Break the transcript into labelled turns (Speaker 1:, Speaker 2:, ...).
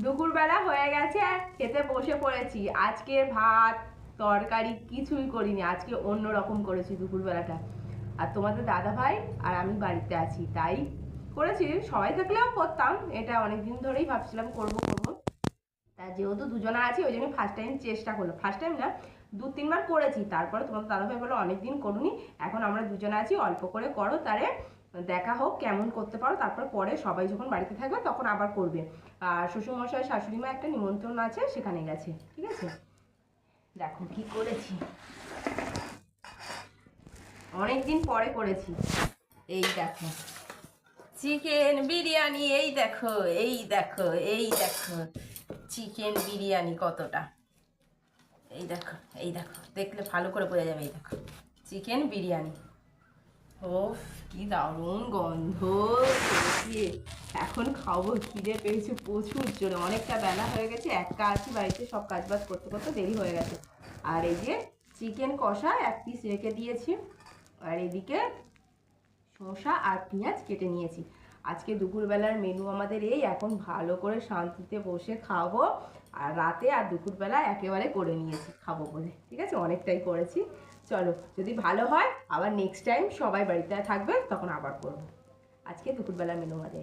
Speaker 1: দুপুরবেলা হয়ে গেছে, খেতে বসে পড়েছি। আজকে ভাত তরকারি কিছুই করিনি, আজকে অন্য রকম করেছি দুপুরবেলাটা। আর তোমাদের দাদা ভাই আর আমি বাড়িতে আছি তাই করেছি। সবাই থাকলেও করতাম, এটা অনেকদিন ধরেই ভাবছিলাম করব করব। তা যেহেতু দুজনে আছি ওই জন্য ফার্স্ট টাইম চেষ্টা করলো, ফার্স্ট টাইম না, 2-3 বার করেছি। তারপরে তোমার দাদাভাই বলো অনেকদিন করুনি, এখন আমরা দুজনে আছি, অল্প করে করো, তারে দেখা হোক কেমন করতে পারো, তারপর পরে সবাই যখন বাড়িতে থাকবে তখন আবার করবে। আর শ্বশুরমশাই শাশুড়ি মা একটা নিমন্ত্রণ আছে, সেখানে গেছে। ঠিক আছে, দেখো কি করেছি, অনেকদিন পরে করেছি। এই দেখো চিকেন বিরিয়ানি, এই দেখো এই দেখো এই দেখো চিকেন বিরিয়ানি কতটা, এই দেখো এই দেখো, দেখলে ভালো করে বোঝা যাবে। এই দেখো চিকেন বিরিয়ানি, ও কি দারুণ গন্ধ পেয়েছি। এখন খাবো, খিদে পেয়েছে প্রচুর জোরে, অনেকটা বেলা হয়ে গেছে, একা আছি বাড়িতে, সব কাজবাজ করতে করতে দেরি হয়ে গেছে। আর এই যে চিকেন কষা 1 পিস রেখে দিয়েছি, আর এদিকে শসা আর পেঁয়াজ কেটে নিয়েছি। আজকে দুপুরবেলার মেনু আমাদের এই, এখন ভালো করে শান্তিতে বসে খাবো। আর রাতে আর দুপুরবেলা একেবারে করে নিয়েছি খাবো বলে। ঠিক আছে, অনেকটাই করেছি। চলো, যদি ভালো হয় আবার নেক্সট টাইম সবাই বাড়িতে থাকবে তখন আবার করবো। আজকে দুপুরবেলার মেনু আমাদের।